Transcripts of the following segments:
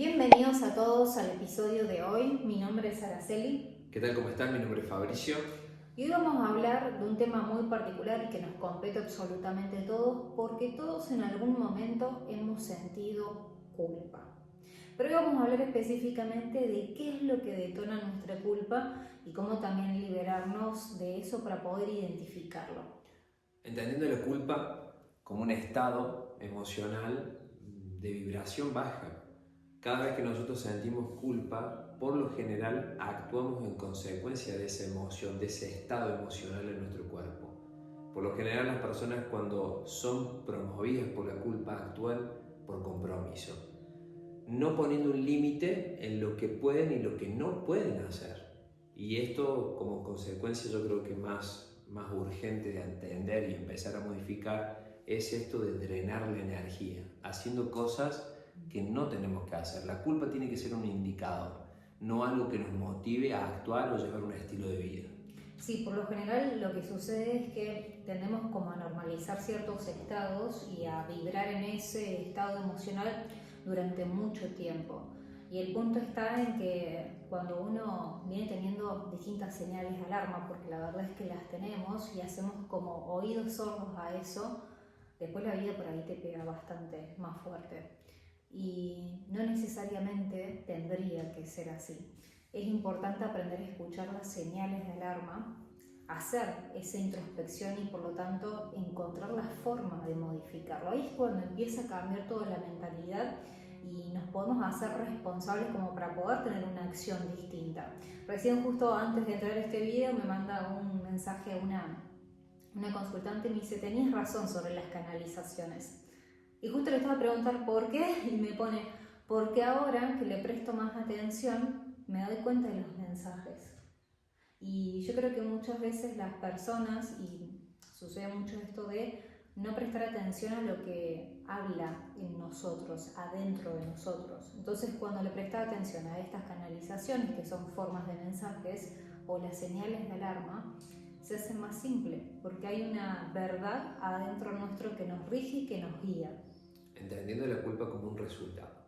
Bienvenidos a todos al episodio de hoy. Mi nombre es Araceli. ¿Qué tal? ¿Cómo están? Mi nombre es Fabricio. Y hoy vamos a hablar de un tema muy particular y que nos compete absolutamente a todos, porque todos en algún momento hemos sentido culpa. Pero hoy vamos a hablar específicamente de qué es lo que detona nuestra culpa y cómo también liberarnos de eso para poder identificarlo. Entendiendo la culpa como un estado emocional de vibración baja. Cada vez que nosotros sentimos culpa, por lo general actuamos en consecuencia de esa emoción, de ese estado emocional en nuestro cuerpo. Por lo general las personas cuando son promovidas por la culpa actúan por compromiso, no poniendo un límite en lo que pueden y lo que no pueden hacer. Y esto como consecuencia yo creo que más urgente de entender y empezar a modificar es esto de drenar la energía, haciendo cosas que no tenemos que hacer. La culpa tiene que ser un indicador, no algo que nos motive a actuar o llevar un estilo de vida. Sí, por lo general lo que sucede es que tendemos como a normalizar ciertos estados y a vibrar en ese estado emocional durante mucho tiempo. Y el punto está en que cuando uno viene teniendo distintas señales de alarma, porque la verdad es que las tenemos y hacemos como oídos sordos a eso, después la vida por ahí te pega bastante más fuerte. Y no necesariamente tendría que ser así. Es importante aprender a escuchar las señales de alarma, hacer esa introspección y por lo tanto encontrar la forma de modificarlo. Ahí es cuando empieza a cambiar toda la mentalidad y nos podemos hacer responsables como para poder tener una acción distinta. Recién justo antes de entrar a este video me manda un mensaje una consultante y me dice: tenías razón sobre las canalizaciones. Y justo le estaba a preguntar por qué y me pone: porque ahora que le presto más atención me doy cuenta de los mensajes. Y yo creo que muchas veces las personas, y sucede mucho esto de no prestar atención a lo que habla en nosotros, adentro de nosotros. Entonces cuando le presta atención a estas canalizaciones, que son formas de mensajes o las señales de alarma, se hace más simple, porque hay una verdad adentro nuestro que nos rige y que nos guía. Entendiendo la culpa como un resultado.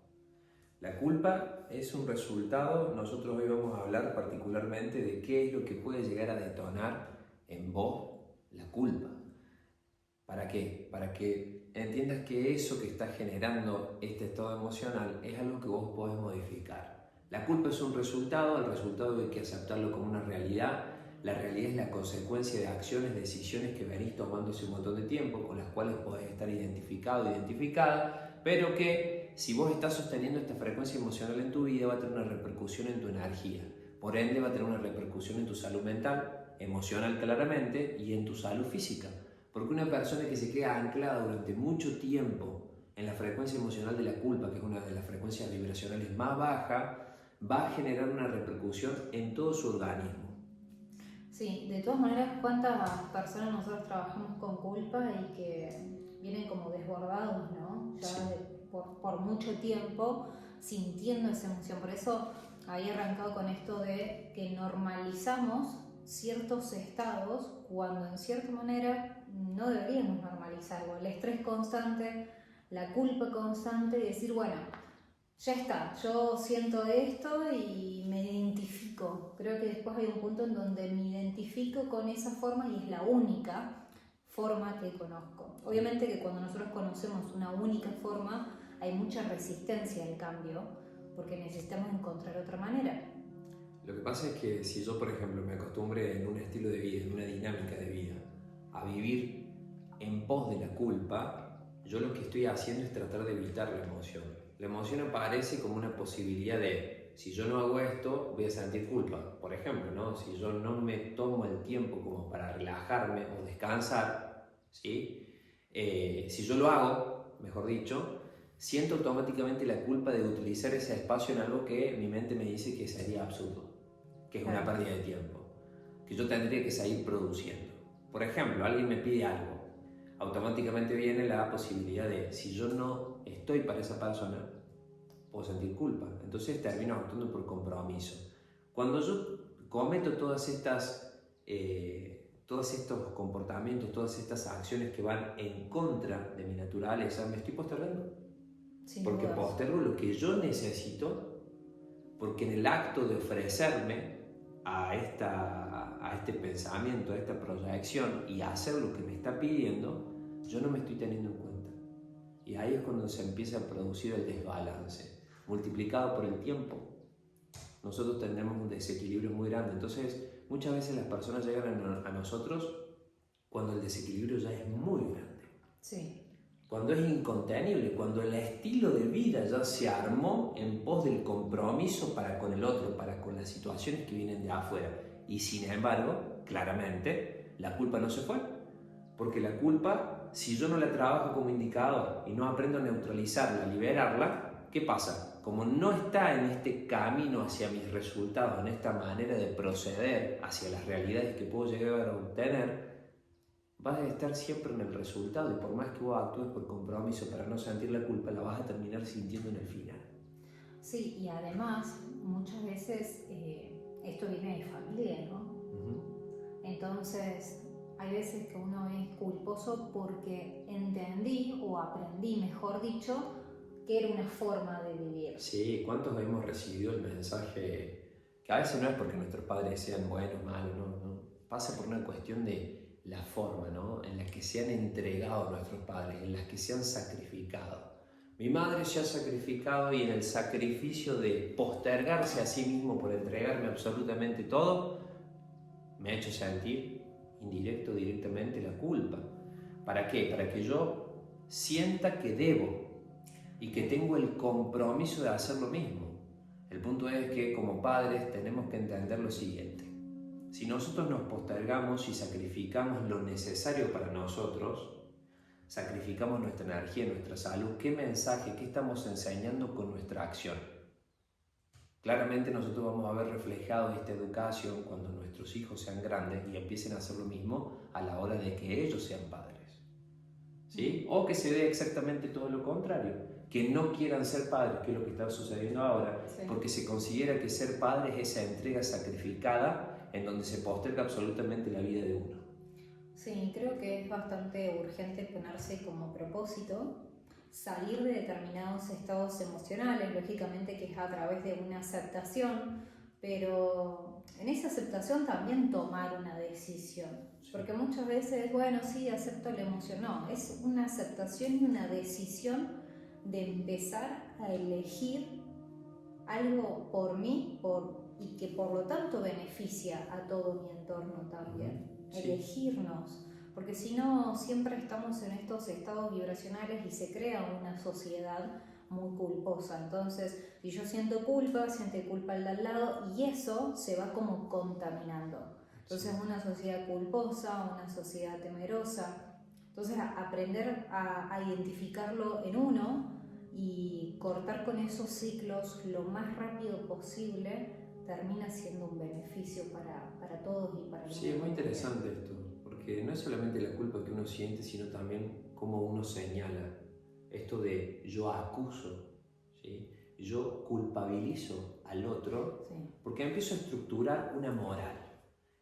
La culpa es un resultado. Nosotros hoy vamos a hablar particularmente de qué es lo que puede llegar a detonar en vos la culpa. ¿Para qué? Para que entiendas que eso que está generando este estado emocional es algo que vos podés modificar. La culpa es un resultado, el resultado hay que aceptarlo como una realidad. La realidad es la consecuencia de acciones, decisiones que venís tomando hace un montón de tiempo, con las cuales podés estar identificado, identificada, pero que si vos estás sosteniendo esta frecuencia emocional en tu vida va a tener una repercusión en tu energía. Por ende va a tener una repercusión en tu salud mental, emocional claramente, y en tu salud física. Porque una persona que se queda anclada durante mucho tiempo en la frecuencia emocional de la culpa, que es una de las frecuencias vibracionales más bajas, va a generar una repercusión en todo su organismo. Sí, de todas maneras, ¿cuántas personas nosotros trabajamos con culpa y que vienen como desbordados, ¿no? Ya Sí. por mucho tiempo sintiendo esa emoción. Por eso había arrancado con esto de que normalizamos ciertos estados cuando en cierta manera no deberíamos normalizarlo. El estrés constante, la culpa constante y decir, bueno, ya está, yo siento esto y me identifico. Creo que después hay un punto en donde me identifico con esa forma y es la única forma que conozco. Obviamente que cuando nosotros conocemos una única forma hay mucha resistencia al cambio porque necesitamos encontrar otra manera. Lo que pasa es que si yo, por ejemplo, me acostumbre en un estilo de vida, en una dinámica de vida, a vivir en pos de la culpa, yo lo que estoy haciendo es tratar de evitar la emoción. La emoción aparece como una posibilidad de, si yo no hago esto, voy a sentir culpa. Por ejemplo, ¿no? Si yo no me tomo el tiempo como para relajarme o descansar, ¿sí? Si yo lo hago, mejor dicho, siento automáticamente la culpa de utilizar ese espacio en algo que mi mente me dice que sería absurdo, que es una pérdida de tiempo, que yo tendría que seguir produciendo. Por ejemplo, alguien me pide algo, automáticamente viene la posibilidad de, si yo no estoy para esa persona, puedo sentir culpa. Entonces termino actuando por compromiso. Cuando yo cometo todos estos comportamientos, todas estas acciones que van en contra de mi naturaleza, me estoy postergando. Sin porque dudas. postergo lo que yo necesito, porque en el acto de ofrecerme a este pensamiento, a esta proyección y hacer lo que me está pidiendo, yo no me estoy teniendo en cuenta. Y ahí es cuando se empieza a producir el desbalance, multiplicado por el tiempo. Nosotros tendremos un desequilibrio muy grande. Entonces, muchas veces las personas llegan a nosotros cuando el desequilibrio ya es muy grande. Sí. Cuando es incontenible, cuando el estilo de vida ya se armó en pos del compromiso para con el otro, para con las situaciones que vienen de afuera. Y sin embargo, claramente, la culpa no se fue. Porque la culpa, si yo no la trabajo como indicador y no aprendo a neutralizarla, a liberarla, ¿qué pasa? Como no está en este camino hacia mis resultados, en esta manera de proceder hacia las realidades que puedo llegar a obtener, vas a estar siempre en el resultado y por más que vos actúes por compromiso para no sentir la culpa, la vas a terminar sintiendo en el final. Sí, y además muchas veces esto viene de familia, ¿no? Entonces hay veces que uno es culposo porque entendí o aprendí, mejor dicho, que era una forma de vivir. Sí, ¿cuántos hemos recibido el mensaje? Que a veces no es porque nuestros padres sean buenos o malos, no. Pasa por una cuestión de la forma, ¿no? En la que se han entregado nuestros padres, en las que se han sacrificado. Mi madre se ha sacrificado y en el sacrificio de postergarse a sí mismo por entregarme absolutamente todo, me ha hecho sentir indirecto o directamente la culpa. ¿Para qué? Para que yo sienta que debo y que tengo el compromiso de hacer lo mismo. El punto es que como padres tenemos que entender lo siguiente. Si nosotros nos postergamos y sacrificamos lo necesario para nosotros, sacrificamos nuestra energía, nuestra salud, ¿qué mensaje, qué estamos enseñando con nuestra acción? Claramente nosotros vamos a ver reflejado esta educación cuando nuestros hijos sean grandes y empiecen a hacer lo mismo a la hora de que ellos sean padres. ¿Sí? O que se dé exactamente todo lo contrario, que no quieran ser padres, que es lo que está sucediendo ahora, Sí. porque se considera que ser padre es esa entrega sacrificada en donde se posterga absolutamente la vida de uno. Sí, creo que es bastante urgente ponerse como propósito salir de determinados estados emocionales, lógicamente que es a través de una aceptación, pero en esa aceptación también tomar una decisión, porque muchas veces, bueno, sí, acepto la emoción, no, es una aceptación y una decisión de empezar a elegir algo por mí y que por lo tanto beneficia a todo mi entorno también. Sí. Elegirnos, porque si no siempre estamos en estos estados vibracionales y se crea una sociedad muy culposa. Entonces, si yo siento culpa, siente culpa el de al lado y eso se va como contaminando. Entonces, una sociedad culposa, una sociedad temerosa. Entonces, aprender a identificarlo en uno y cortar con esos ciclos lo más rápido posible termina siendo un beneficio para todos y para el mundo. Sí, es muy interesante esto, porque no es solamente la culpa que uno siente, sino también cómo uno señala. Esto de yo acuso, ¿sí? Yo culpabilizo al otro, Sí. porque empiezo a estructurar una moral,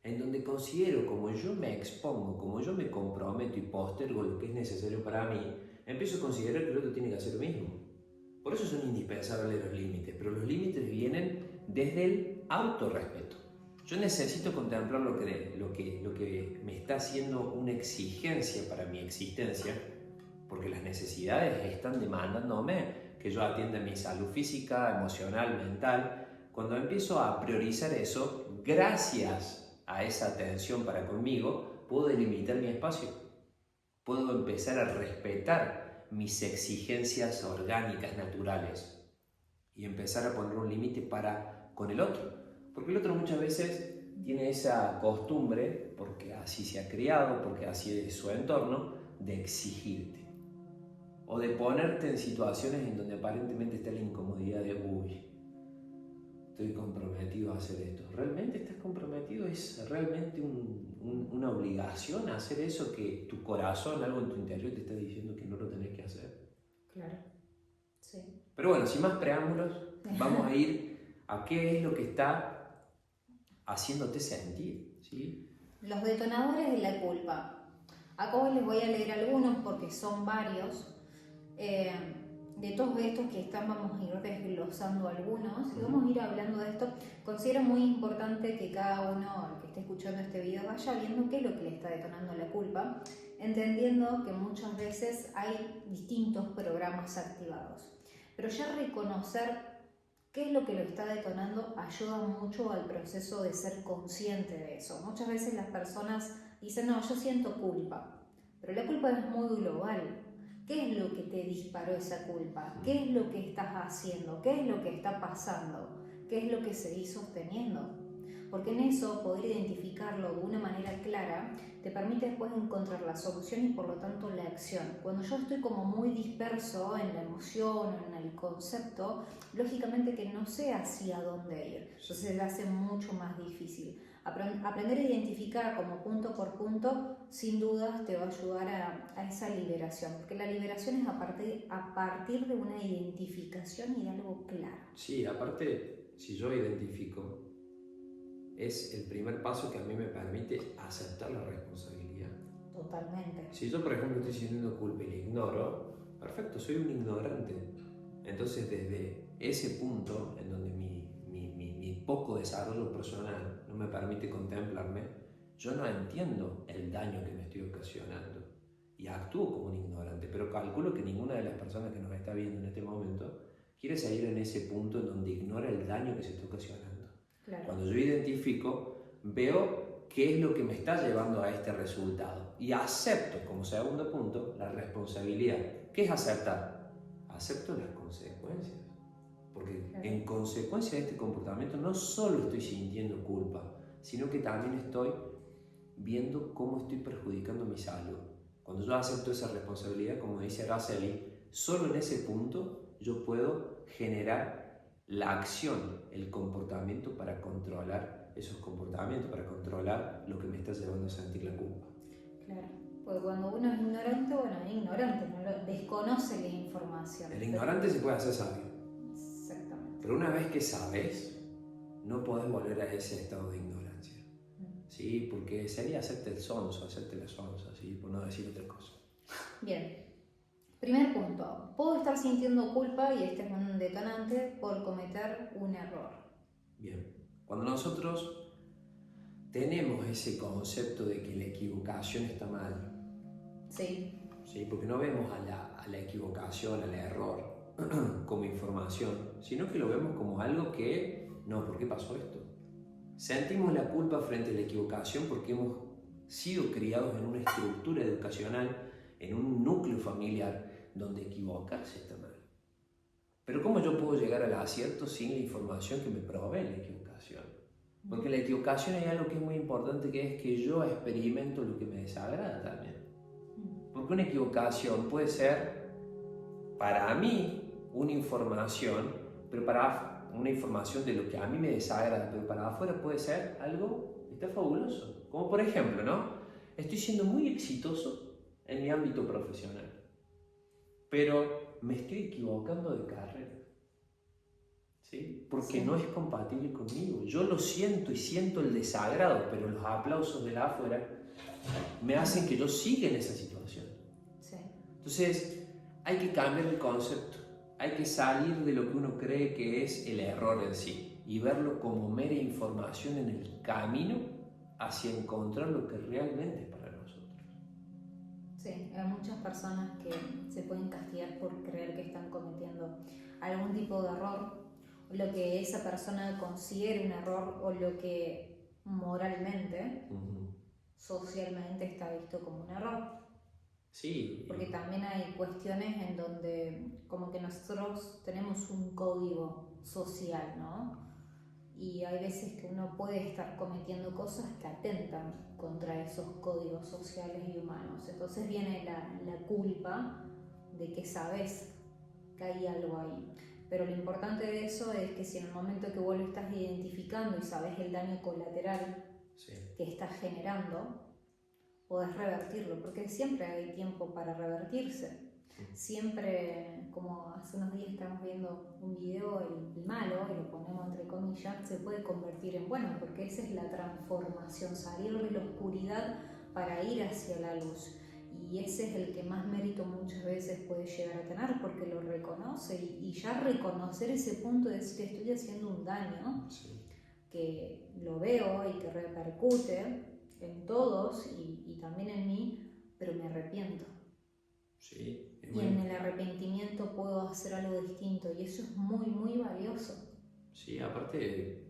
en donde considero como yo me expongo, como yo me comprometo y postergo lo que es necesario para mí, empiezo a considerar que el otro tiene que hacer lo mismo. Por eso son indispensables los límites, pero los límites vienen desde el autorrespeto. Yo necesito contemplar lo que me está haciendo una exigencia para mi existencia, porque las necesidades están demandándome que yo atienda mi salud física, emocional, mental. Cuando empiezo a priorizar eso, gracias a esa atención para conmigo, puedo delimitar mi espacio. Puedo empezar a respetar mis exigencias orgánicas, naturales, y empezar a poner un límite para con el otro. Porque el otro muchas veces tiene esa costumbre, porque así se ha criado, porque así es su entorno, de exigirte. O de ponerte en situaciones en donde aparentemente está la incomodidad de, uy, estoy comprometido a hacer esto. ¿Realmente estás comprometido? ¿Es realmente una obligación hacer eso que tu corazón, algo en tu interior te está diciendo que no lo tenés que hacer? Claro, sí. Pero bueno, sin más preámbulos, vamos a ir a qué es lo que está haciéndote sentir, ¿sí? Los detonadores de la culpa. Acá les voy a leer algunos porque son varios. de todos estos que están, vamos a ir desglosando algunos y vamos a ir hablando de esto. Considero muy importante que cada uno, el que esté escuchando este video, vaya viendo qué es lo que le está detonando la culpa, entendiendo que muchas veces hay distintos programas activados. Pero ya reconocer qué es lo que lo está detonando ayuda mucho al proceso de ser consciente de eso. Muchas veces las personas dicen, no, yo siento culpa, pero la culpa es muy global. ¿Qué es lo que te disparó esa culpa? ¿Qué es lo que estás haciendo? ¿Qué es lo que está pasando? ¿Qué es lo que seguís sosteniendo? Porque en eso, poder identificarlo de una manera clara te permite después encontrar la solución y por lo tanto la acción. Cuando yo estoy como muy disperso en la emoción o en el concepto, lógicamente que no sé hacia dónde ir. Entonces se hace mucho más difícil. Aprender a identificar como punto por punto, sin dudas te va a ayudar a esa liberación, porque la liberación es a partir de una identificación y de algo claro. Sí, aparte, si yo identifico, es el primer paso que a mí me permite aceptar la responsabilidad. Totalmente. Si yo, por ejemplo, estoy sintiendo culpa y la ignoro, perfecto, soy un ignorante. Entonces, desde ese punto en donde mi poco desarrollo personal no me permite contemplarme, yo no entiendo el daño que me estoy ocasionando y actúo como un ignorante, pero calculo que ninguna de las personas que nos está viendo en este momento quiere salir en ese punto en donde ignora el daño que se está ocasionando. Claro. Cuando yo identifico, veo qué es lo que me está llevando a este resultado y acepto como segundo punto la responsabilidad. ¿Qué es aceptar? Acepto las consecuencias. Porque en consecuencia de este comportamiento no solo estoy sintiendo culpa, sino que también estoy viendo cómo estoy perjudicando mi salud. Cuando yo acepto esa responsabilidad, como dice Araceli, solo en ese punto yo puedo generar la acción, el comportamiento para controlar esos comportamientos, para controlar lo que me está llevando a sentir la culpa. Claro, porque cuando uno es ignorante, no desconoce la información. El ignorante se puede hacer sabio. Exactamente. Pero una vez que sabes, no podés volver a ese estado de ignorancia. ¿Sí? Porque sería hacerte el sonso, hacerte la sonsa, ¿sí? Por no decir otra cosa. Bien. Primer punto, puedo estar sintiendo culpa y este es un detonante por cometer un error. Bien, cuando nosotros tenemos ese concepto de que la equivocación está mal, sí, porque no vemos a la equivocación, al error como información, sino que lo vemos como algo que, no, ¿por qué pasó esto? Sentimos la culpa frente a la equivocación porque hemos sido criados en una estructura educacional, en un núcleo familiar, donde equivocarse está mal. Pero ¿cómo yo puedo llegar al acierto sin la información que me provee la equivocación? Porque la equivocación hay algo que es muy importante, que es que yo experimento lo que me desagrada también. Porque una equivocación puede ser, para mí, una información, pero para una información de lo que a mí me desagrada, pero para afuera puede ser algo que está fabuloso. Como por ejemplo, ¿no? Estoy siendo muy exitoso en mi ámbito profesional, pero me estoy equivocando de carrera, ¿sí? Porque no es compatible conmigo. Yo lo siento y siento el desagrado, pero los aplausos de la afuera me hacen que yo siga en esa situación. Sí. Entonces, hay que cambiar el concepto, hay que salir de lo que uno cree que es el error en sí y verlo como mera información en el camino hacia encontrar lo que realmente es para nosotros. Sí, hay muchas personas que se pueden castigar por creer que están cometiendo algún tipo de error, lo que esa persona considere un error o lo que moralmente, socialmente está visto como un error. Sí. Porque también hay cuestiones en donde como que nosotros tenemos un código social, ¿no? Y hay veces que uno puede estar cometiendo cosas que atentan contra esos códigos sociales y humanos. Entonces viene la culpa de que sabes que hay algo ahí. Pero lo importante de eso es que si en el momento que vos lo estás identificando y sabes el daño colateral que estás generando, podés revertirlo, porque siempre hay tiempo para revertirse. Siempre, como hace unos días estamos viendo un video, el malo, y lo ponemos entre comillas, se puede convertir en bueno, porque esa es la transformación, salir de la oscuridad para ir hacia la luz. y ese es el que más mérito muchas veces puede llegar a tener porque lo reconoce y ya reconocer ese punto de decir que estoy haciendo un daño, Sí. que lo veo y que repercute en todos y también en mí, pero me arrepiento. Sí, Y en el arrepentimiento puedo hacer algo distinto y eso es muy, muy valioso. Sí, aparte,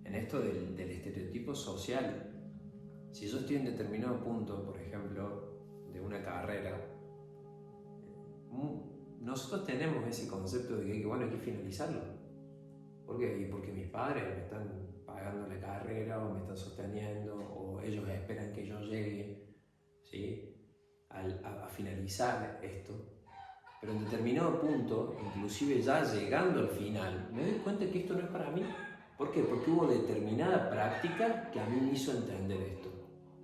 en esto del estereotipo social, si yo estoy en determinado punto, por ejemplo, de una carrera, nosotros tenemos ese concepto de que bueno, hay que finalizarlo. ¿Por qué? Y porque mis padres me están pagando la carrera o me están sosteniendo o ellos esperan que yo llegue, ¿sí? a finalizar esto. Pero en determinado punto, inclusive ya llegando al final, me doy cuenta que esto no es para mí. ¿Por qué? Porque hubo determinada práctica que a mí me hizo entender esto.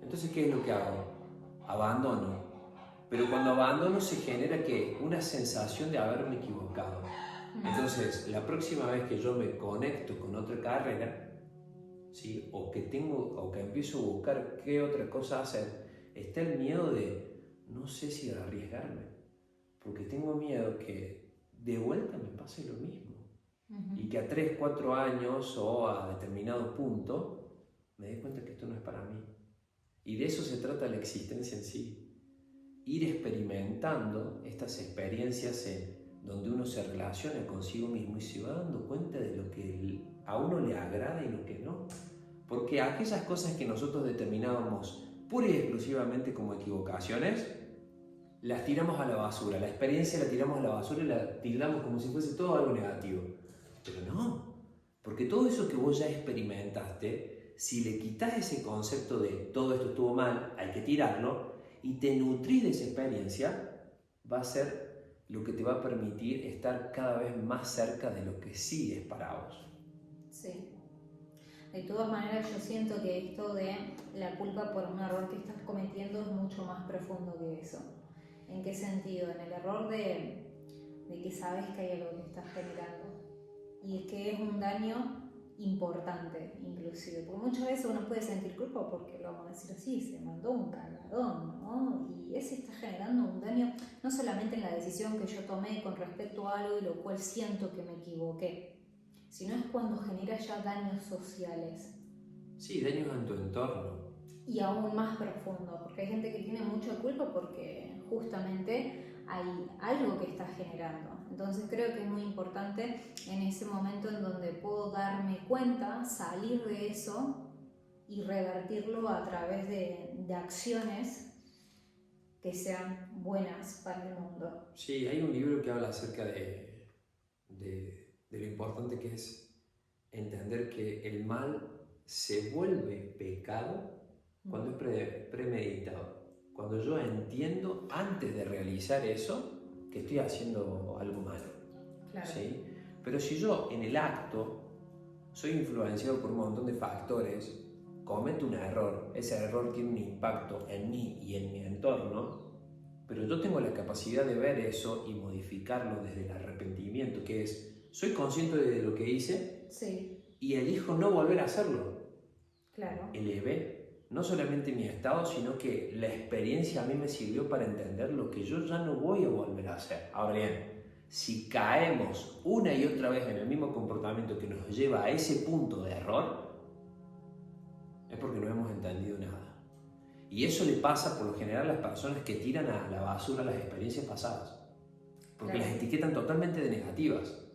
Entonces, ¿qué es lo que hago? Abandono. Pero cuando abandono se genera ¿qué? Una sensación de haberme equivocado. Entonces, la próxima vez que yo me conecto con otra carrera, ¿sí? o que empiezo a buscar qué otra cosa hacer, está el miedo de no sé si arriesgarme, porque tengo miedo que de vuelta me pase lo mismo. Y que a 3, 4 años o a determinado punto me dé cuenta que esto no es para mí. Y de eso se trata la existencia en sí. Ir experimentando estas experiencias donde uno se relaciona consigo mismo y se va dando cuenta de lo que a uno le agrada y lo que no. Porque aquellas cosas que nosotros determinábamos pura y exclusivamente como equivocaciones, las tiramos a la basura, la experiencia la tiramos a la basura y la tildamos como si fuese todo algo negativo. Pero no, porque todo eso que vos ya experimentaste, si le quitas ese concepto de todo esto estuvo mal, hay que tirarlo, y te nutrís de esa experiencia, va a ser lo que te va a permitir estar cada vez más cerca de lo que sí es para vos. Sí. De todas maneras, yo siento que esto de la culpa por un error que estás cometiendo es mucho más profundo que eso. ¿En qué sentido? En el error de que sabes que hay algo que estás generando y es que es un daño importante, inclusive, porque muchas veces uno puede sentir culpa porque, lo vamos a decir así, se mandó un cagadón, ¿no? Y ese está generando un daño no solamente en la decisión que yo tomé con respecto a algo y lo cual siento que me equivoqué, sino es cuando genera ya daños sociales. Sí, daños en tu entorno. Y aún más profundo, porque hay gente que tiene mucha culpa porque justamente hay algo que está generando. Entonces creo que es muy importante en ese momento en donde puedo darme cuenta, salir de eso y revertirlo a través de acciones que sean buenas para el mundo. Sí, hay un libro que habla acerca de lo importante que es entender que el mal se vuelve pecado cuando es premeditado. Cuando yo entiendo antes de realizar eso que estoy haciendo algo malo. Claro. ¿Sí? Pero si yo en el acto soy influenciado por un montón de factores, cometo un error, ese error tiene un impacto en mí y en mi entorno, pero yo tengo la capacidad de ver eso y modificarlo desde el arrepentimiento, que es, soy consciente de lo que hice, sí, y elijo no volver a hacerlo. claro. Elevé no solamente mi estado, sino que la experiencia a mí me sirvió para entender lo que yo ya no voy a volver a hacer. Ahora bien, si caemos una y otra vez en el mismo comportamiento que nos lleva a ese punto de error, es porque no hemos entendido nada. Y eso le pasa por lo general a las personas que tiran a la basura las experiencias pasadas, porque Claro. las etiquetan totalmente de negativas.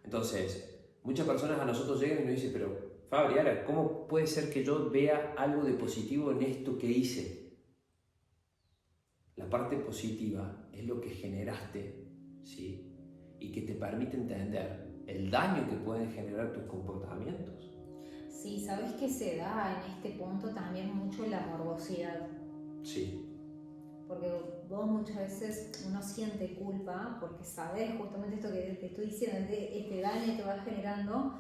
Entonces, muchas personas a nosotros llegan y nos dicen, pero Fabri, ahora, ¿cómo puede ser que yo vea algo de positivo en esto que hice? La parte positiva es lo que generaste, ¿sí? Y que te permite entender el daño que pueden generar tus comportamientos. Sí, sabes que se da en este punto también mucho la morbosidad. Sí. Porque vos muchas veces uno siente culpa porque sabes justamente esto que te estoy diciendo, este daño que vas generando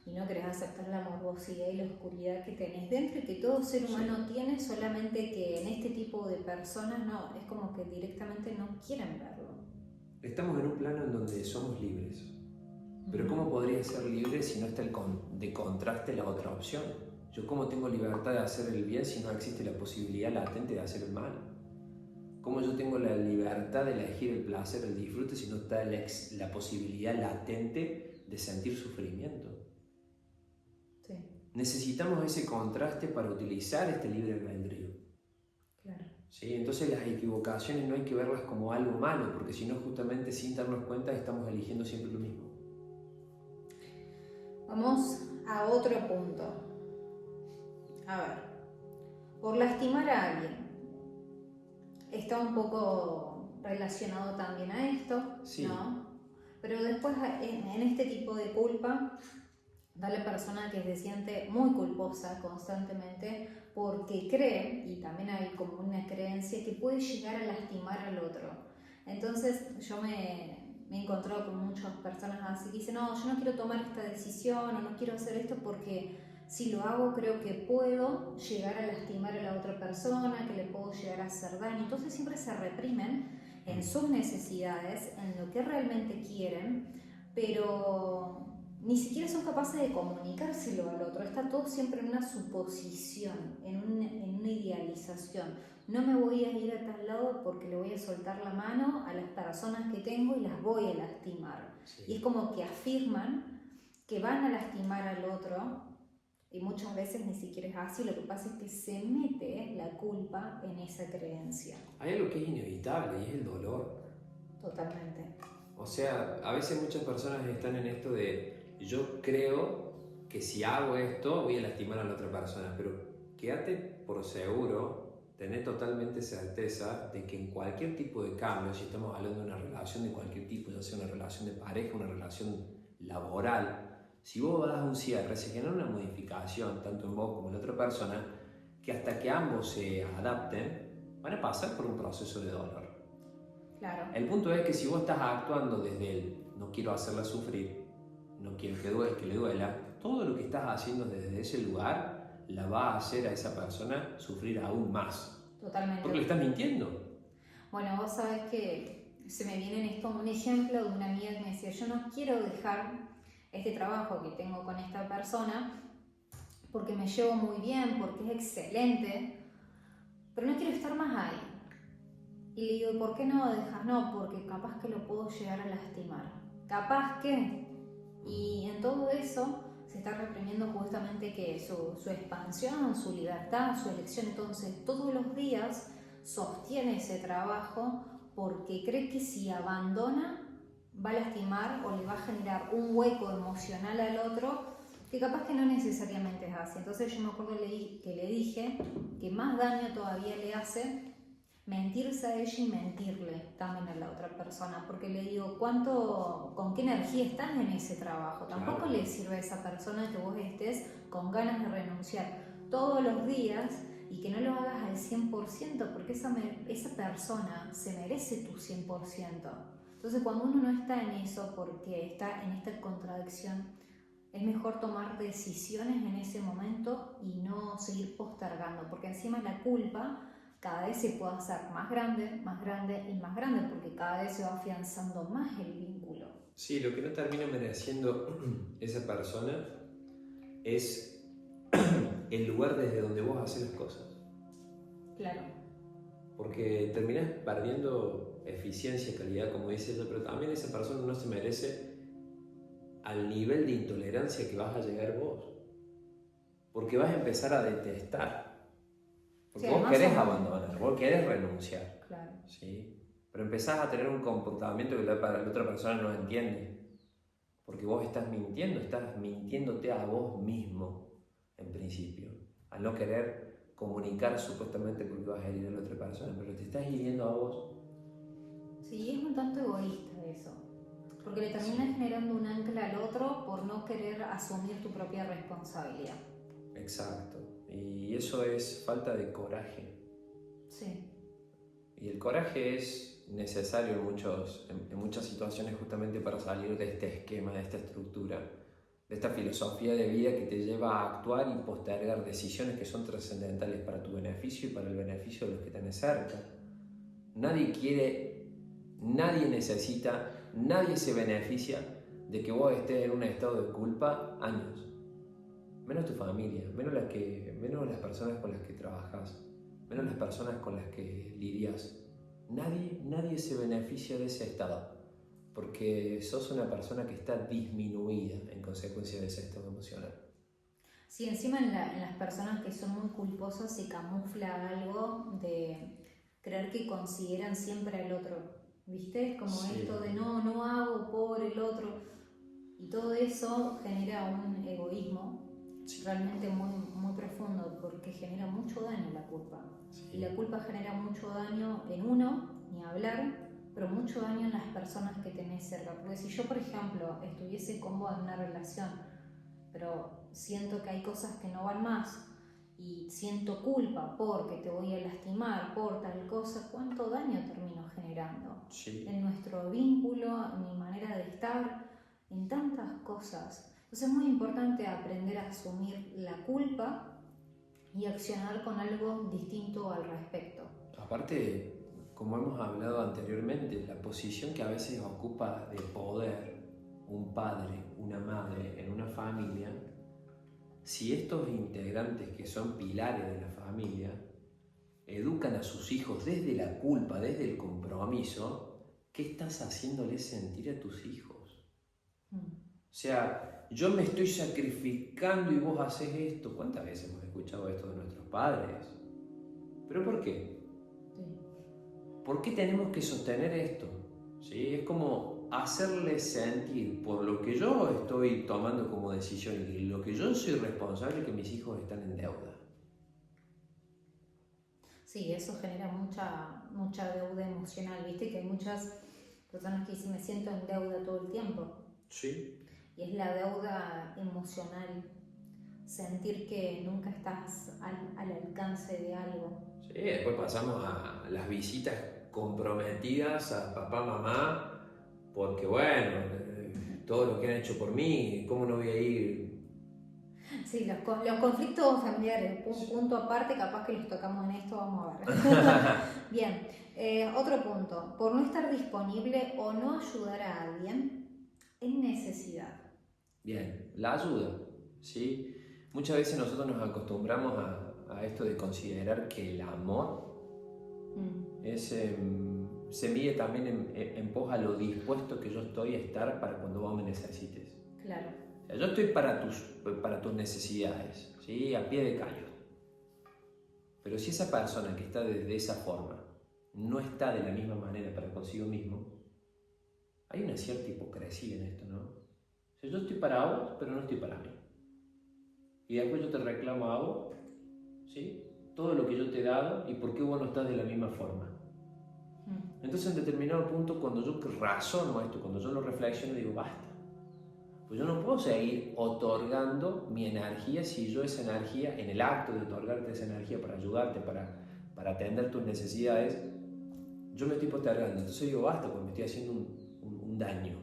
y no querés aceptar la morbosidad y la oscuridad que tenés dentro y que todo ser humano tiene, solamente que en este tipo de personas no, es como que directamente no quieren verlo. Estamos en un plano en donde somos libres. Pero ¿cómo podría ser libre si no está de contraste la otra opción? Yo ¿cómo tengo libertad de hacer el bien si no existe la posibilidad latente de hacer el mal? cómo yo tengo la libertad de elegir el placer, el disfrute, si no está la posibilidad latente de sentir sufrimiento. Sí. Necesitamos ese contraste para utilizar este libre albedrío. Claro. ¿Sí? Entonces las equivocaciones no hay que verlas como algo malo, porque si no, justamente sin darnos cuenta estamos eligiendo siempre lo mismo. Vamos a otro punto. A ver, por lastimar a alguien, está un poco relacionado también a esto, Sí. ¿no? Pero después en este tipo de culpa da la persona que se siente muy culposa constantemente porque cree, y también hay como una creencia, que puede llegar a lastimar al otro. Entonces yo me he encontrado con muchas personas así que dicen, no, yo no quiero tomar esta decisión o no quiero hacer esto porque si lo hago creo que puedo llegar a lastimar a la otra persona, que le puedo llegar a hacer daño. Entonces siempre se reprimen en sus necesidades, en lo que realmente quieren, pero ni siquiera son capaces de comunicárselo al otro. Está todo siempre en una suposición, en una idealización. No me voy a ir a tal lado porque le voy a soltar la mano a las personas que tengo y las voy a lastimar. Sí. Y es como que afirman que van a lastimar al otro, y muchas veces ni siquiera es así. Lo que pasa es que se mete la culpa en esa creencia. Hay algo que es inevitable y es el dolor. Totalmente. O sea, a veces muchas personas están en esto de yo creo que si hago esto voy a lastimar a la otra persona, pero quédate por seguro, tené totalmente certeza de que en cualquier tipo de cambio, si estamos hablando de una relación de cualquier tipo, ya sea una relación de pareja, una relación laboral, si vos das un cierre, se genera una modificación, tanto en vos como en la otra persona, que hasta que ambos se adapten, van a pasar por un proceso de dolor. Claro. El punto es que si vos estás actuando desde el no quiero hacerla sufrir, no quiero que le duela, todo lo que estás haciendo desde ese lugar la va a hacer a esa persona sufrir aún más. Totalmente. Porque le estás mintiendo. Bueno, vos sabés que se me viene en esto un ejemplo de una amiga que me decía, yo no quiero dejar este trabajo que tengo con esta persona porque me llevo muy bien, porque es excelente, pero no quiero estar más ahí. Y le digo, ¿por qué no dejas? No, porque capaz que lo puedo llegar a lastimar. Capaz que. Y en todo eso se está reprimiendo justamente que su expansión, su libertad, su elección. Entonces todos los días sostiene ese trabajo porque cree que si abandona va a lastimar o le va a generar un hueco emocional al otro que capaz que no necesariamente es así. Entonces yo me acuerdo que le dije que más daño todavía le hace mentirse a ella y mentirle también a la otra persona, porque le digo, ¿con qué energía estás en ese trabajo? Tampoco Claro. le sirve a esa persona que vos estés con ganas de renunciar todos los días y que no lo hagas al 100%, porque esa persona se merece tu 100%. Entonces cuando uno no está en eso, porque está en esta contradicción, es mejor tomar decisiones en ese momento y no seguir postergando, porque encima la culpa cada vez se puede hacer más grande y más grande, porque cada vez se va afianzando más el vínculo. Sí, lo que no termina mereciendo esa persona es el lugar desde donde vos haces las cosas. Claro. Porque terminás perdiendo eficiencia, calidad, como dice ella, pero también esa persona no se merece al nivel de intolerancia que vas a llegar vos. Porque vas a empezar a detestar. Porque Sí, vos querés abandonar, vos querés renunciar. Claro. ¿Sí? Pero empezás a tener un comportamiento que la otra persona no entiende. Porque vos estás mintiéndote a vos mismo, en principio. Al no querer comunicar supuestamente porque vas a herir a la otra persona, pero te estás hiriendo a vos. Sí, es un tanto egoísta eso. Porque le terminas generando un ancla al otro por no querer asumir tu propia responsabilidad. Exacto. Y eso es falta de coraje. Sí. Y el coraje es necesario en muchas situaciones justamente para salir de este esquema, de esta estructura, de esta filosofía de vida que te lleva a actuar y postergar decisiones que son trascendentales para tu beneficio y para el beneficio de los que tenés cerca. Nadie quiere, nadie necesita, nadie se beneficia de que vos estés en un estado de culpa años. Menos tu familia, menos las personas con las que trabajas, menos las personas con las que lidias. nadie se beneficia de ese estado, porque sos una persona que está disminuida en consecuencia de ese estado emocional. Sí, encima en las personas que son muy culposas se camufla algo de creer que consideran siempre al otro, ¿viste? Como Sí. esto de no hago por el otro, y todo eso genera un egoísmo realmente muy profundo, porque genera mucho daño la culpa. Y la culpa genera mucho daño en uno, ni hablar, pero mucho daño en las personas que tenés cerca. Porque si yo, por ejemplo, estuviese con vos en una relación, pero siento que hay cosas que no van más y siento culpa porque te voy a lastimar por tal cosa, ¿cuánto daño termino generando? Sí. En nuestro vínculo, en mi manera de estar, en tantas cosas. Entonces es muy importante aprender a asumir la culpa y accionar con algo distinto al respecto. Aparte, como hemos hablado anteriormente, la posición que a veces ocupa de poder un padre, una madre en una familia, si estos integrantes que son pilares de la familia educan a sus hijos desde la culpa, desde el compromiso, ¿qué estás haciéndoles sentir a tus hijos? O sea, yo me estoy sacrificando y vos haces esto. ¿Cuántas veces hemos escuchado esto de nuestros padres? ¿Pero por qué? Sí. ¿Por qué tenemos que sostener esto? ¿Sí? Es como hacerles sentir por lo que yo estoy tomando como decisión y lo que yo soy responsable que mis hijos están en deuda. Sí, eso genera mucha deuda emocional, ¿viste? Que hay muchas personas que dicen me siento en deuda todo el tiempo. Sí. Y es la deuda emocional, sentir que nunca estás al alcance de algo. Sí, después pasamos a las visitas comprometidas a papá, mamá, porque bueno, todo lo que han hecho por mí, ¿cómo no voy a ir? Sí, los conflictos familiares, punto aparte, capaz que los tocamos en esto, vamos a ver. Bien, otro punto, por no estar disponible o no ayudar a alguien en necesidad. Bien, la ayuda, ¿sí? Muchas veces nosotros nos acostumbramos a esto de considerar que el amor se mide también en pos a lo dispuesto que yo estoy a estar para cuando vos me necesites. Claro. O sea, yo estoy para tus necesidades, ¿sí? A pie de cañón. Pero si esa persona que está de esa forma no está de la misma manera para consigo mismo, hay una cierta hipocresía en esto, ¿no? O sea, yo estoy para vos, pero no estoy para mí. Y después yo te reclamo a vos, ¿sí? Todo lo que yo te he dado y por qué vos no estás de la misma forma. Entonces en determinado punto, cuando yo razono esto, cuando yo lo reflexiono, digo, basta. Pues yo no puedo seguir otorgando mi energía si yo esa energía, en el acto de otorgarte esa energía para ayudarte, para atender tus necesidades, yo me estoy postergando. Entonces digo, basta, porque me estoy haciendo un daño.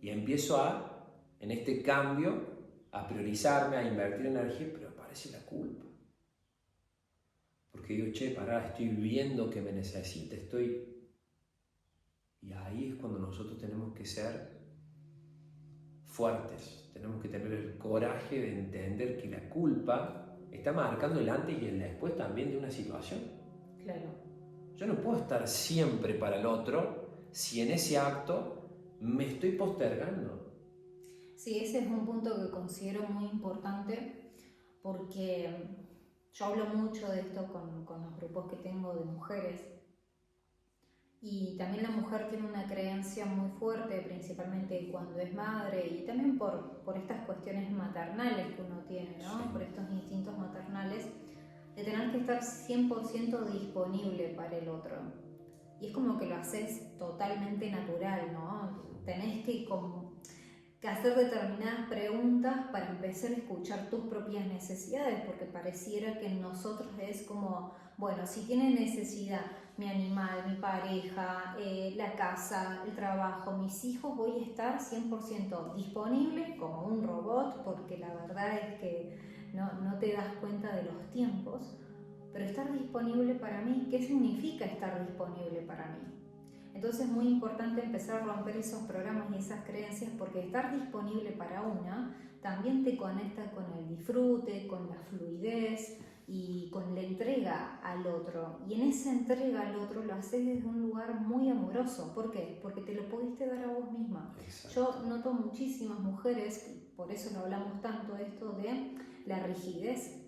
Y empiezo en este cambio, a priorizarme, a invertir energía, pero aparece la culpa. Porque digo, che, pará, estoy viendo que me necesita, Y ahí es cuando nosotros tenemos que ser fuertes, tenemos que tener el coraje de entender que la culpa está marcando el antes y el después también de una situación. Claro. Yo no puedo estar siempre para el otro si en ese acto me estoy postergando. Sí, ese es un punto que considero muy importante porque yo hablo mucho de esto con los grupos que tengo de mujeres. Y también la mujer tiene una creencia muy fuerte, principalmente cuando es madre, y también por estas cuestiones maternales que uno tiene, ¿no? Sí. Por estos instintos maternales, de tener que estar 100% disponible para el otro. Y es como que lo haces totalmente natural, ¿no? Tenés que hacer determinadas preguntas para empezar a escuchar tus propias necesidades, porque pareciera que en nosotros es como, bueno, si tiene necesidad mi animal, mi pareja, la casa, el trabajo, mis hijos, voy a estar 100% disponible como un robot, porque la verdad es que no te das cuenta de los tiempos, pero estar disponible para mí, ¿qué significa estar disponible para mí? Entonces es muy importante empezar a romper esos programas y esas creencias, porque estar disponible para una también te conecta con el disfrute, con la fluidez y con la entrega al otro. Y en esa entrega al otro lo haces desde un lugar muy amoroso. ¿Por qué? Porque te lo pudiste dar a vos misma. Exacto. Yo noto muchísimas mujeres, por eso lo hablamos tanto, esto de la rigidez.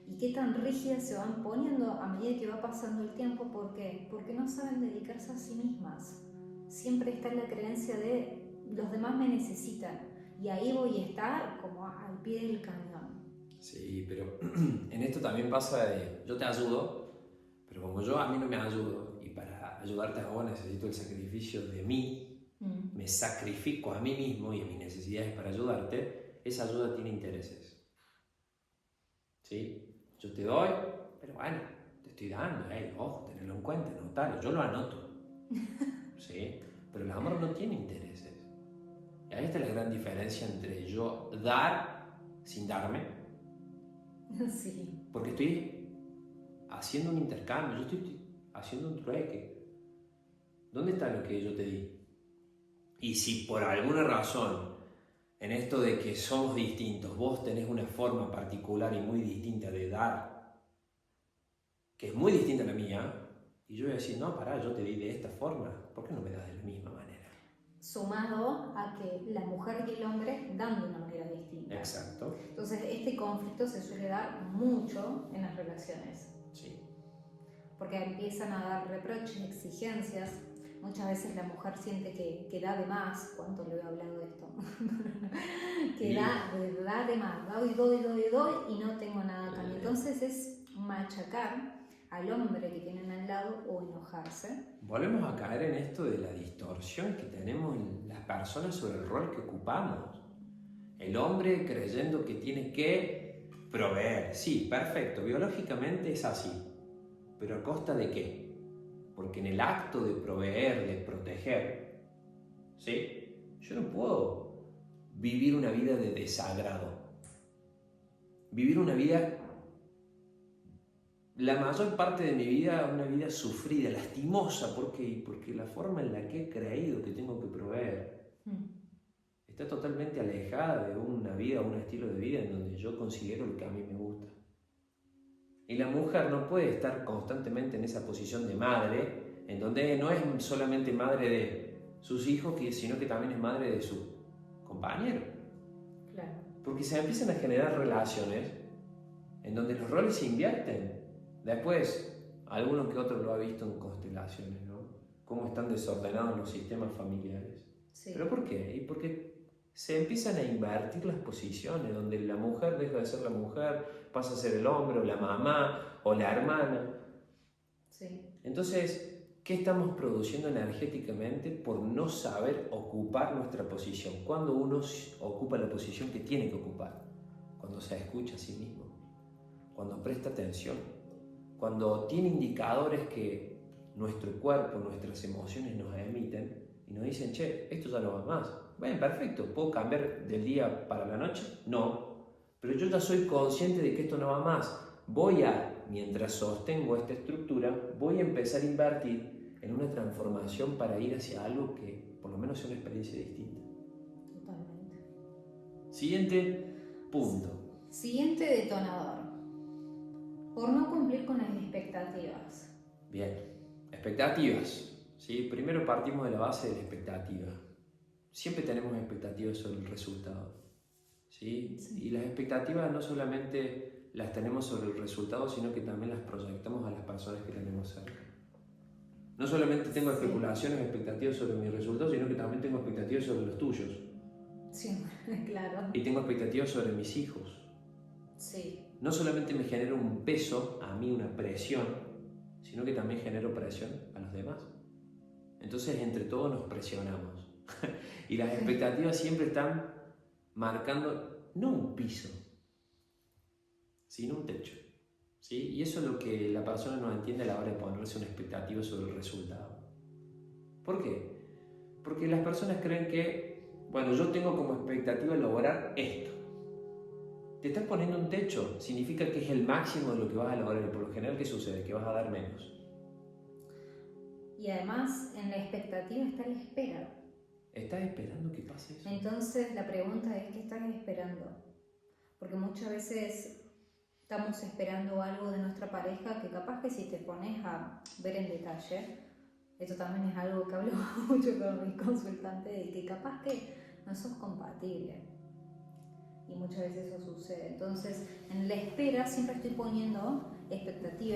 Y qué tan rígidas se van poniendo a medida que va pasando el tiempo. ¿Por qué? Porque no saben dedicarse a sí mismas. Siempre está la creencia de los demás me necesitan y ahí voy a estar como al pie del cañón. Sí, pero en esto también pasa de yo te ayudo, pero como yo a mí no me ayudo y para ayudarte a vos necesito el sacrificio de mí, me sacrifico a mí mismo y a mis necesidades para ayudarte, esa ayuda tiene intereses. ¿Sí? Yo te doy, pero bueno, te estoy dando, ojo, tenerlo en cuenta, anotalo, yo lo anoto. ¿Sí? Pero el amor no tiene intereses. Y ahí está la gran diferencia entre yo dar sin darme, Sí. porque estoy haciendo un intercambio, yo estoy haciendo un trueque. ¿Dónde está lo que yo te di? Y si por alguna razón, en esto de que somos distintos, vos tenés una forma particular y muy distinta de dar, que es muy distinta a la mía, y yo voy a decir, no, pará, yo te di de esta forma, ¿por qué no me das de la misma manera? Sumado a que la mujer y el hombre dan de una manera distinta. Exacto. Entonces este conflicto se suele dar mucho en las relaciones. Sí. Porque empiezan a dar reproches, exigencias. Muchas veces la mujer siente que da de más. ¿Cuánto le he hablado de esto? Que da de más. Doy y no tengo nada a cambio. Entonces es machacar al hombre que tienen al lado o enojarse. Volvemos a caer en esto de la distorsión que tenemos en las personas sobre el rol que ocupamos. El hombre creyendo que tiene que proveer. Sí, perfecto, biológicamente es así. ¿Pero a costa de qué? Porque en el acto de proveer, de proteger, ¿sí? Yo no puedo vivir una vida de desagrado. Vivir una vida, la mayor parte de mi vida, una vida sufrida, lastimosa. ¿Por qué? Porque la forma en la que he creído que tengo que proveer está totalmente alejada de una vida, un estilo de vida en donde yo considero lo que a mí me gusta. Y la mujer no puede estar constantemente en esa posición de madre, en donde no es solamente madre de sus hijos, sino que también es madre de su compañero. Claro. Porque se empiezan a generar relaciones en donde los roles se invierten. Después, alguno que otro lo ha visto en constelaciones, ¿no? Cómo están desordenados los sistemas familiares. Sí. ¿Pero por qué? Y porque se empiezan a invertir las posiciones, donde la mujer deja de ser la mujer, pasa a ser el hombre, o la mamá, o la hermana. Sí. Entonces, ¿qué estamos produciendo energéticamente por no saber ocupar nuestra posición? Cuando uno ocupa la posición que tiene que ocupar, cuando se escucha a sí mismo, cuando presta atención, cuando tiene indicadores que nuestro cuerpo, nuestras emociones nos emiten y nos dicen, che, esto ya no va más. Bueno, perfecto, ¿puedo cambiar del día para la noche? No, pero yo ya soy consciente de que esto no va más. Mientras sostengo esta estructura, voy a empezar a invertir en una transformación para ir hacia algo que por lo menos sea una experiencia distinta. Totalmente. Siguiente punto. Siguiente detonador. Por no cumplir con las expectativas. Bien, expectativas. ¿Sí? Primero partimos de la base de la expectativa. Siempre tenemos expectativas sobre el resultado. ¿Sí? Y las expectativas no solamente las tenemos sobre el resultado, sino que también las proyectamos a las personas que tenemos cerca. No solamente tengo especulaciones, expectativas sobre mis resultados, sino que también tengo expectativas sobre los tuyos. Sí, claro. Y tengo expectativas sobre mis hijos. Sí. No solamente me genera un peso, a mí una presión, sino que también genero presión a los demás. Entonces entre todos nos presionamos. Y las expectativas siempre están marcando no un piso, sino un techo. ¿Sí? Y eso es lo que la persona no entiende a la hora de ponerse una expectativa sobre el resultado. ¿Por qué? Porque las personas creen que, bueno, yo tengo como expectativa lograr esto. Te estás poniendo un techo, significa que es el máximo de lo que vas a lograr y por lo general, ¿qué sucede? Que vas a dar menos. Y además en la expectativa está la espera. ¿Estás esperando que pase eso? Entonces la pregunta es, ¿qué estás esperando? Porque muchas veces estamos esperando algo de nuestra pareja que capaz que si te pones a ver en detalle, esto también es algo que hablo mucho con mis consultantes, de que capaz que no sos compatible. Y muchas veces eso sucede. Entonces, en la espera siempre estoy poniendo expectativa,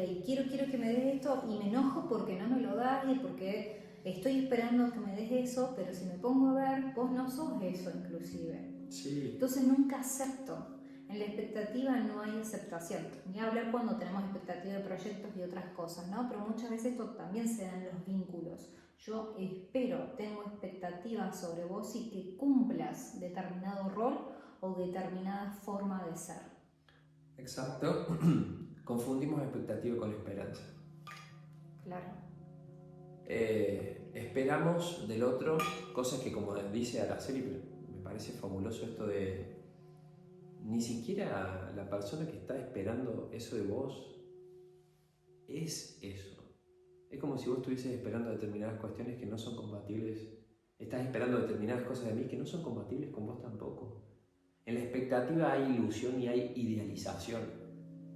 y quiero que me des esto y me enojo porque no me lo das y porque estoy esperando que me des eso, pero si me pongo a ver, vos no sos eso inclusive. Sí. Entonces nunca acepto. En la expectativa no hay aceptación. Ni hablar cuando tenemos expectativa de proyectos y otras cosas, ¿no? Pero muchas veces esto también se da en los vínculos. Yo espero, tengo expectativas sobre vos y que cumplas determinado rol o determinada forma de ser. Exacto. Confundimos expectativa con esperanza. Claro. Esperamos del otro cosas que, como dice Araceli, me parece fabuloso esto de ni siquiera la persona que está esperando eso de vos es eso. Es como si vos estuvieses esperando determinadas cuestiones que no son compatibles. Estás esperando determinadas cosas de mí que no son compatibles con vos tampoco. En la expectativa hay ilusión y hay idealización.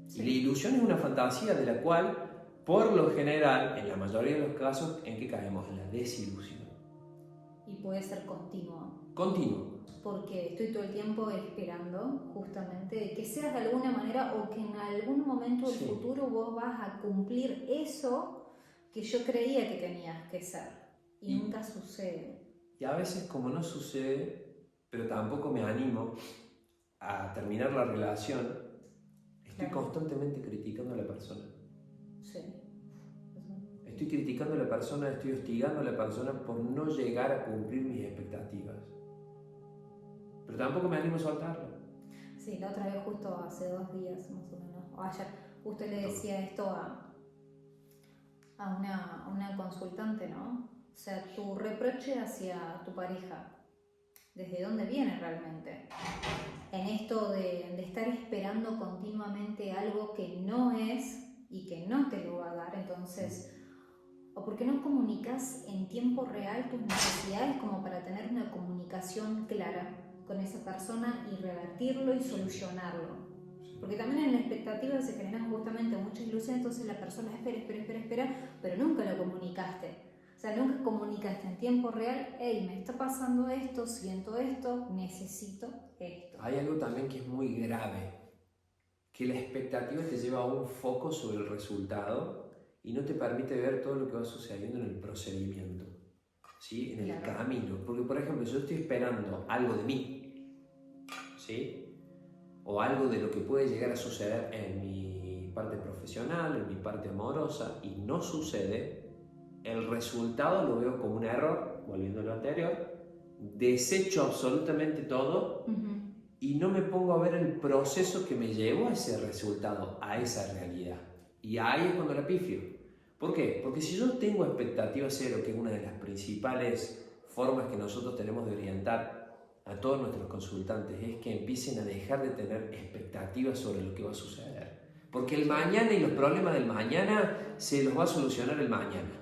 Sí. Y la ilusión es una fantasía de la cual, por lo general, en la mayoría de los casos, ¿en qué caemos? En la desilusión. Y puede ser continuo. Continuo. Porque estoy todo el tiempo esperando justamente que seas de alguna manera o que en algún momento del futuro vos vas a cumplir eso que yo creía que tenías que ser. Y nunca sucede. Y a veces como no sucede, pero tampoco me animo a terminar la relación, estoy constantemente criticando a la persona. Sí. Estoy criticando a la persona, estoy hostigando a la persona por no llegar a cumplir mis expectativas. Pero tampoco me animo a soltarlo. Sí, la otra vez justo hace 2 días más o menos, o ayer, usted le decía esto a una consultante, ¿no? O sea, tu reproche hacia tu pareja, ¿desde dónde viene realmente? En esto de estar esperando continuamente algo que no es y que no te lo va a dar, entonces, o porque no comunicas en tiempo real tus necesidades como para tener una comunicación clara con esa persona y revertirlo y solucionarlo. Porque también en la expectativa se generan justamente mucha ilusión, entonces la persona espera, pero nunca lo comunicaste. O sea, nunca comunicaste en tiempo real, hey, me está pasando esto, siento esto, necesito esto. Hay algo también que es muy grave, que la expectativa te lleva a un foco sobre el resultado y no te permite ver todo lo que va sucediendo en el procedimiento, ¿sí? En el camino. Porque, por ejemplo, yo estoy esperando algo de mí, ¿sí? O algo de lo que puede llegar a suceder en mi parte profesional, en mi parte amorosa, y no sucede, el resultado lo veo como un error, volviendo a lo anterior, desecho absolutamente todo y no me pongo a ver el proceso que me llevó a ese resultado, a esa realidad. Y ahí es cuando la pifio. ¿Por qué? Porque si yo tengo expectativa cero, que es una de las principales formas que nosotros tenemos de orientar a todos nuestros consultantes, es que empiecen a dejar de tener expectativas sobre lo que va a suceder. Porque el mañana y los problemas del mañana se los va a solucionar el mañana.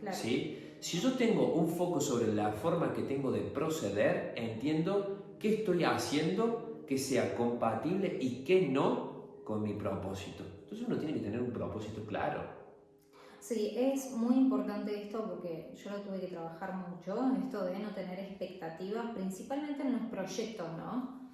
Claro. ¿Sí? Si yo tengo un foco sobre la forma que tengo de proceder, entiendo qué estoy haciendo que sea compatible y qué no con mi propósito. Entonces uno tiene que tener un propósito claro. Sí, es muy importante esto porque yo lo tuve que trabajar mucho, esto de no tener expectativas, principalmente en los proyectos, ¿no?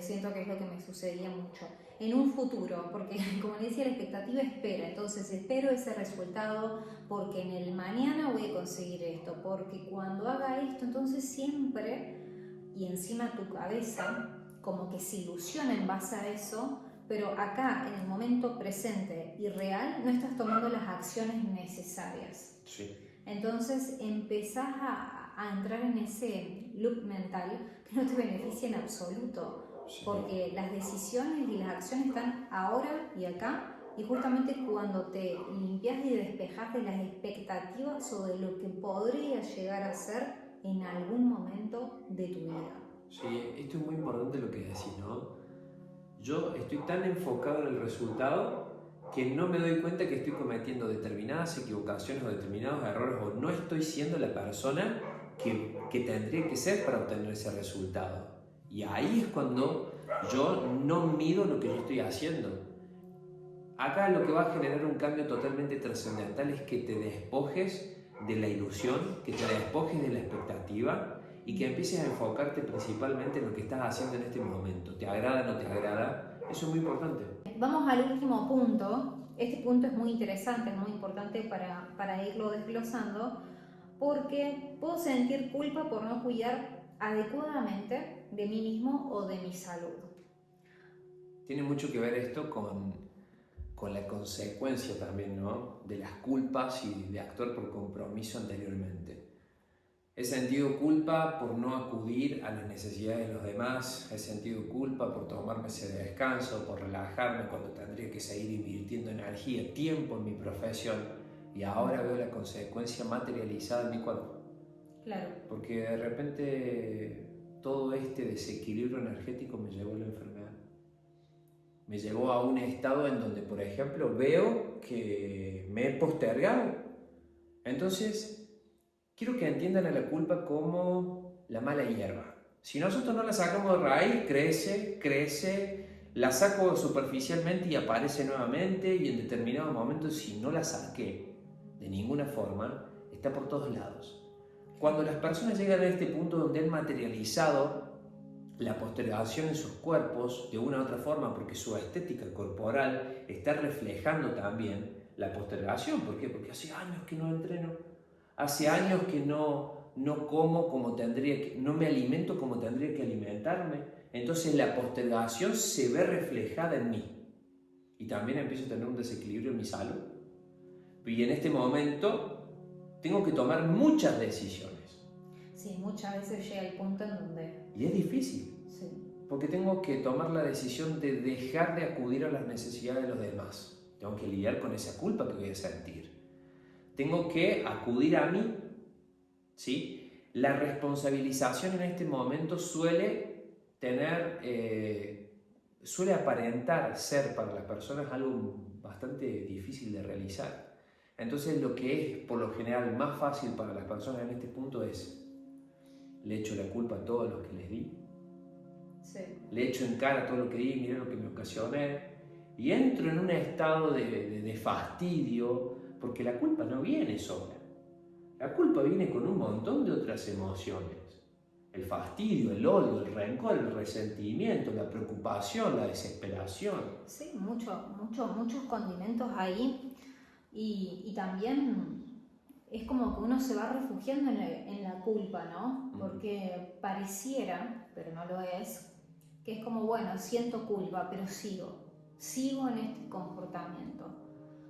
Siento que es lo que me sucedía mucho. En un futuro, porque como decía, la expectativa espera, entonces espero ese resultado porque en el mañana voy a conseguir esto, porque cuando haga esto, entonces siempre, y encima tu cabeza, como que se ilusiona en base a eso, pero acá, en el momento presente y real, no estás tomando las acciones necesarias. Sí. Entonces empezás a entrar en ese loop mental que no te beneficia en absoluto, sí. Porque las decisiones y las acciones están ahora y acá, y justamente cuando te limpias y despejas de las expectativas sobre lo que podría llegar a ser en algún momento de tu vida. Sí, esto es muy importante lo que decís, ¿no? Yo estoy tan enfocado en el resultado que no me doy cuenta que estoy cometiendo determinadas equivocaciones o determinados errores o no estoy siendo la persona que tendría que ser para obtener ese resultado. Y ahí es cuando yo no mido lo que yo estoy haciendo. Acá lo que va a generar un cambio totalmente trascendental es que te despojes de la ilusión, que te despojes de la expectativa y que empieces a enfocarte principalmente en lo que estás haciendo en este momento. ¿Te agrada o no te agrada? Eso es muy importante. Vamos al último punto. Este punto es muy interesante, es muy importante para irlo desglosando, porque puedo sentir culpa por no cuidar adecuadamente de mí mismo o de mi salud. Tiene mucho que ver esto con la consecuencia también, ¿no? De las culpas y de actuar por compromiso anteriormente. He sentido culpa por no acudir a las necesidades de los demás, he sentido culpa por tomarme ese descanso, por relajarme cuando tendría que seguir invirtiendo energía, tiempo en mi profesión, y ahora veo la consecuencia materializada en mi cuerpo. Claro. Porque de repente todo este desequilibrio energético me llevó a la enfermedad. Me llevó a un estado en donde, por ejemplo, veo que me he postergado. Entonces, quiero que entiendan a la culpa como la mala hierba. Si nosotros no la sacamos de raíz, crece, la saco superficialmente y aparece nuevamente, y en determinados momentos, si no la saqué de ninguna forma, está por todos lados. Cuando las personas llegan a este punto donde han materializado la postergación en sus cuerpos de una u otra forma, porque su estética corporal está reflejando también la postergación. ¿Por qué? Porque hace años que no entreno, hace años que no como como tendría que, no me alimento como tendría que alimentarme. Entonces la postergación se ve reflejada en mí y también empiezo a tener un desequilibrio en mi salud. Y en este momento tengo que tomar muchas decisiones. Sí, muchas veces llega el punto en donde... Y es difícil. Sí. Porque tengo que tomar la decisión de dejar de acudir a las necesidades de los demás. Tengo que lidiar con esa culpa que voy a sentir. Tengo que acudir a mí, ¿sí? La responsabilización en este momento suele aparentar ser para las personas algo bastante difícil de realizar. Entonces lo que es por lo general más fácil para las personas en este punto es: le echo la culpa a todos los que les di, sí. Le echo en cara todo lo que di, mira lo que me ocasioné, y entro en un estado de fastidio, porque la culpa no viene sola. La culpa viene con un montón de otras emociones: el fastidio, el odio, el rencor, el resentimiento, la preocupación, la desesperación. Sí, muchos condimentos ahí, y también es como que uno se va refugiando en la culpa, ¿no? Porque pareciera, pero no lo es, que es como, bueno, siento culpa, pero sigo en este comportamiento,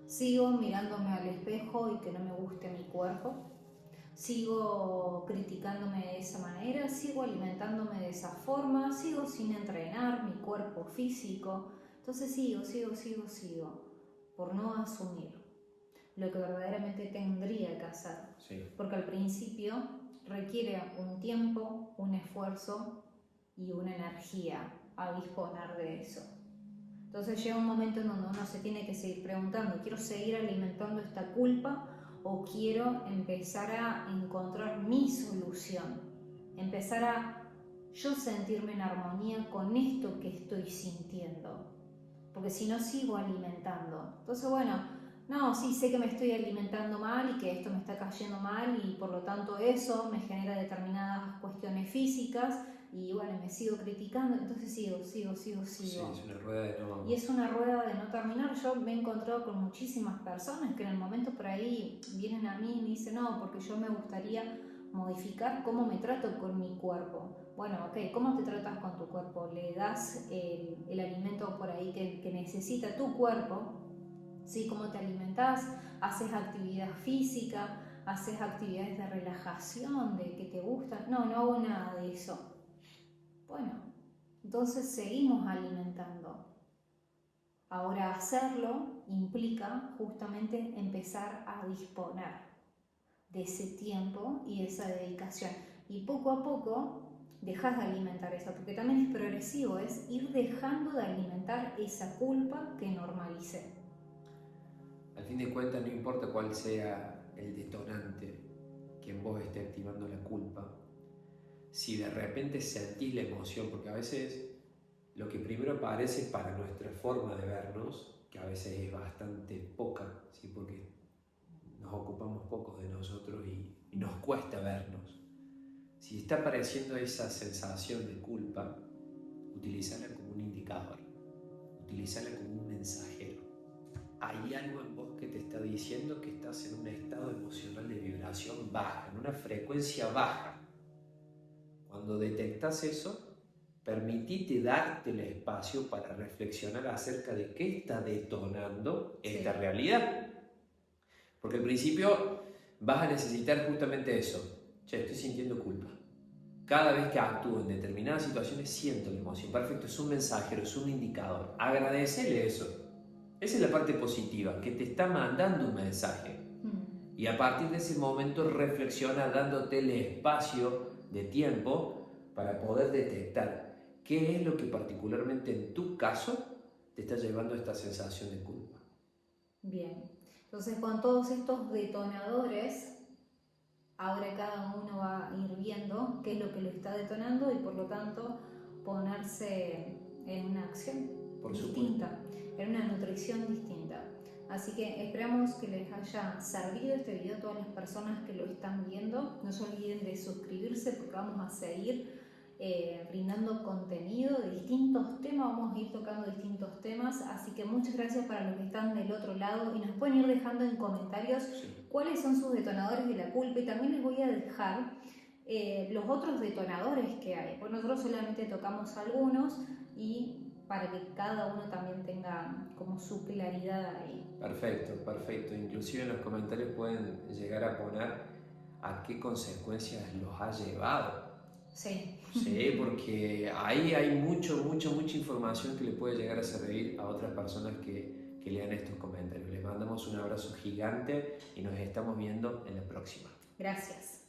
sigo mirándome al espejo y que no me guste mi cuerpo, sigo criticándome de esa manera, sigo alimentándome de esa forma, sigo sin entrenar mi cuerpo físico. Entonces sigo, por no asumir lo que verdaderamente tendría que hacer. Sí. Porque al principio requiere un tiempo, un esfuerzo y una energía a disponer de eso. Entonces llega un momento en donde uno se tiene que seguir preguntando: ¿quiero seguir alimentando esta culpa o quiero empezar a encontrar mi solución? Empezar a yo sentirme en armonía con esto que estoy sintiendo. Porque si no, sigo alimentando. Entonces, bueno, no, sí, sé que me estoy alimentando mal y que esto me está cayendo mal, y por lo tanto eso me genera determinadas cuestiones físicas, y bueno, me sigo criticando, entonces sigo. Sí, es una rueda de no... Y es una rueda de no terminar. Yo me he encontrado con muchísimas personas que en el momento por ahí vienen a mí y me dicen: no, porque yo me gustaría modificar cómo me trato con mi cuerpo. Bueno, ok, ¿cómo te tratas con tu cuerpo? ¿Le das el alimento por ahí que necesita tu cuerpo? ¿Sí? ¿Cómo te alimentás? ¿Haces actividad física? ¿Haces actividades de relajación, de que te gustan? No hago nada de eso. Bueno, entonces seguimos alimentando. Ahora, hacerlo implica justamente empezar a disponer de ese tiempo y de esa dedicación. Y poco a poco dejas de alimentar eso, porque también es progresivo, es ir dejando de alimentar esa culpa que normalicé. Al fin de cuentas, no importa cuál sea el detonante que en vos esté activando la culpa, si de repente sentís la emoción, porque a veces lo que primero aparece para nuestra forma de vernos, que a veces es bastante poca, ¿sí? Porque nos ocupamos poco de nosotros y nos cuesta vernos. Si está apareciendo esa sensación de culpa, utilízala como un indicador, utilízala como un mensajero. Hay algo en vos que te está diciendo que estás en un estado emocional de vibración baja, en una frecuencia baja. Cuando detectas eso, permitite darte el espacio para reflexionar acerca de qué está detonando esta realidad. Porque al principio vas a necesitar justamente eso. Che, estoy sintiendo culpa. Cada vez que actúo en determinadas situaciones siento la emoción. Perfecto, es un mensajero, es un indicador. Agradecele eso. Esa es la parte positiva, que te está mandando un mensaje. Y a partir de ese momento reflexiona dándote el espacio de tiempo para poder detectar qué es lo que particularmente en tu caso te está llevando a esta sensación de culpa. Bien, entonces con todos estos detonadores, ahora cada uno va a ir viendo qué es lo que lo está detonando y por lo tanto ponerse en una acción distinta, en una nutrición distinta. Así que esperamos que les haya servido este video a todas las personas que lo están viendo. No se olviden de suscribirse porque vamos a seguir brindando contenido de distintos temas, vamos a ir tocando distintos temas, así que muchas gracias para los que están del otro lado y nos pueden ir dejando en comentarios cuáles son sus detonadores de la culpa y también les voy a dejar los otros detonadores que hay, pues nosotros solamente tocamos algunos y para que cada uno también tenga como su claridad ahí. Perfecto, perfecto. Inclusive en los comentarios pueden llegar a poner a qué consecuencias los ha llevado. Sí. Sí, porque ahí hay mucha información que le puede llegar a servir a otras personas que lean estos comentarios. Les mandamos un abrazo gigante y nos estamos viendo en la próxima. Gracias.